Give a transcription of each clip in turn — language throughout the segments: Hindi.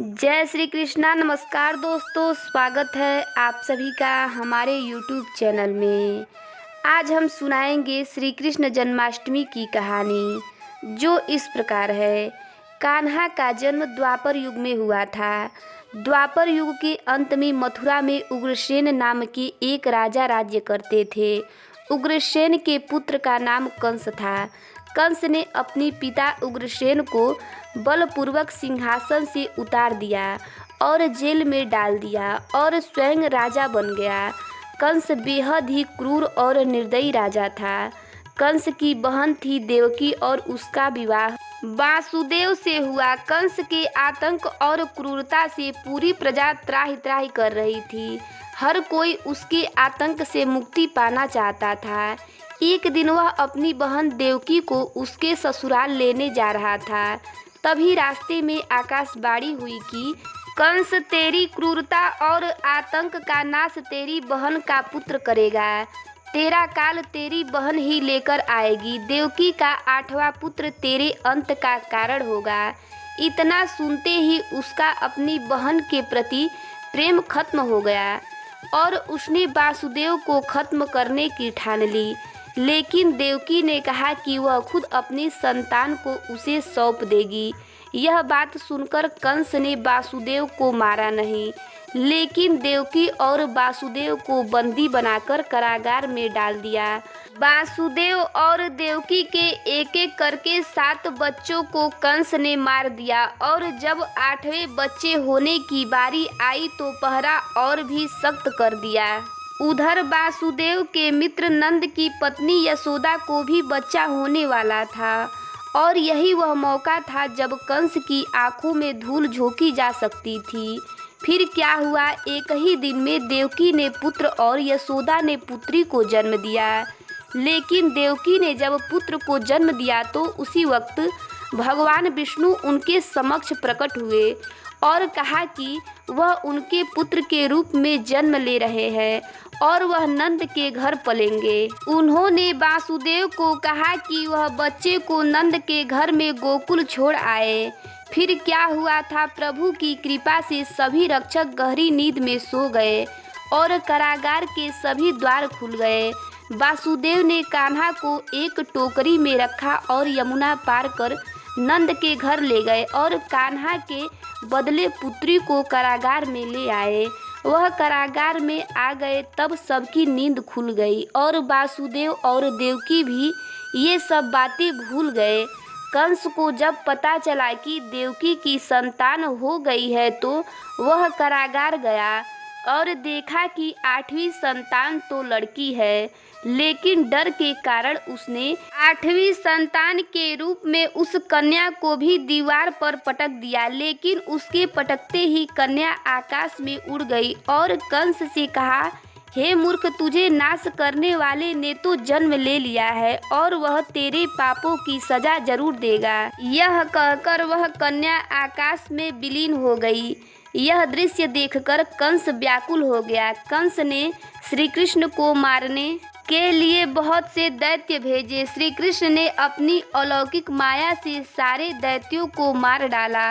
जय श्री कृष्णा। नमस्कार दोस्तों, स्वागत है आप सभी का हमारे YouTube चैनल में। आज हम सुनाएंगे श्री कृष्ण जन्माष्टमी की कहानी, जो इस प्रकार है। कान्हा का जन्म द्वापर युग में हुआ था। द्वापर युग के अंत में मथुरा में उग्रसेन नाम के एक राजा राज्य करते थे। उग्रसेन के पुत्र का नाम कंस था। कंस ने अपने पिता उग्रसेन को बलपूर्वक सिंहासन से उतार दिया और जेल में डाल दिया और स्वयं राजा बन गया। कंस बेहद ही क्रूर और निर्दयी राजा था। कंस की बहन थी देवकी और उसका विवाह वासुदेव से हुआ। कंस के आतंक और क्रूरता से पूरी प्रजा त्राहि त्राहि कर रही थी। हर कोई उसके आतंक से मुक्ति पाना चाहता था। एक दिन वह अपनी बहन देवकी को उसके ससुराल लेने जा रहा था। तभी रास्ते में आकाशवाणी हुई कि कंस तेरी क्रूरता और आतंक का नाश तेरी बहन का पुत्र करेगा। तेरा काल तेरी बहन ही लेकर आएगी। देवकी का 8वां पुत्र तेरे अंत का कारण होगा। इतना सुनते ही उसका अपनी बहन के प्रति प्रेम खत्म हो गया और उसने वासुदेव को खत्म करने की ठान ली। लेकिन देवकी ने कहा कि वह खुद अपनी संतान को उसे सौंप देगी। यह बात सुनकर कंस ने वासुदेव को मारा नहीं, लेकिन देवकी और वासुदेव को बंदी बनाकर कारागार में डाल दिया। वासुदेव और देवकी के एक एक करके 7 बच्चों को कंस ने मार दिया और जब 8वें बच्चे होने की बारी आई तो पहरा और भी सख्त कर दिया। उधर वासुदेव के मित्र नंद की पत्नी यशोदा को भी बच्चा होने वाला था और यही वह मौका था जब कंस की आंखों में धूल झोंकी जा सकती थी। फिर क्या हुआ, एक ही दिन में देवकी ने पुत्र और यशोदा ने पुत्री को जन्म दिया। लेकिन देवकी ने जब पुत्र को जन्म दिया तो उसी वक्त भगवान विष्णु उनके समक्ष प्रकट हुए और कहा कि वह उनके पुत्र के रूप में जन्म ले रहे हैं और वह नंद के घर पलेंगे। उन्होंने वासुदेव को कहा कि वह बच्चे को नंद के घर में गोकुल छोड़ आए। फिर क्या हुआ था, प्रभु की कृपा से सभी रक्षक गहरी नींद में सो गए और कारागार के सभी द्वार खुल गए। वासुदेव ने कान्हा को एक टोकरी में रखा और यमुना पार कर नंद के घर ले गए और कान्हा के बदले पुत्री को कारागार में ले आए। वह कारागार में आ गए तब सबकी नींद खुल गई और वासुदेव और देवकी भी ये सब बातें भूल गए। कंस को जब पता चला कि देवकी की संतान हो गई है तो वह कारागार गया और देखा कि 8वीं संतान तो लड़की है, लेकिन डर के कारण उसने 8वीं संतान के रूप में उस कन्या को भी दीवार पर पटक दिया। लेकिन उसके पटकते ही कन्या आकाश में उड़ गई और कंस से कहा, हे मूर्ख, तुझे नाश करने वाले ने तो जन्म ले लिया है और वह तेरे पापों की सजा जरूर देगा। यह कहकर वह कन्या आकाश में विलीन हो गई। यह दृश्य देखकर कंस व्याकुल हो गया। कंस ने श्री कृष्ण को मारने के लिए बहुत से दैत्य भेजे। श्री कृष्ण ने अपनी अलौकिक माया से सारे दैत्यों को मार डाला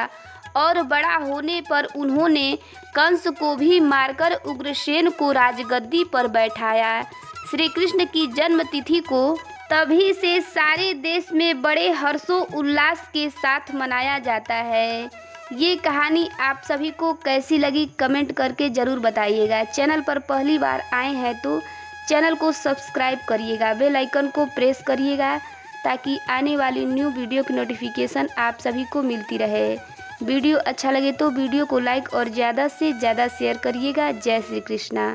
और बड़ा होने पर उन्होंने कंस को भी मारकर उग्रसेन को राजगद्दी पर बैठाया। श्री कृष्ण की जन्म तिथि को तभी से सारे देश में बड़े हर्षो उल्लास के साथ मनाया जाता है। ये कहानी आप सभी को कैसी लगी कमेंट करके ज़रूर बताइएगा। चैनल पर पहली बार आए हैं तो चैनल को सब्सक्राइब करिएगा, बेल आइकन को प्रेस करिएगा ताकि आने वाली न्यू वीडियो की नोटिफिकेशन आप सभी को मिलती रहे। वीडियो अच्छा लगे तो वीडियो को लाइक और ज़्यादा से ज़्यादा शेयर करिएगा। जय श्री कृष्णा।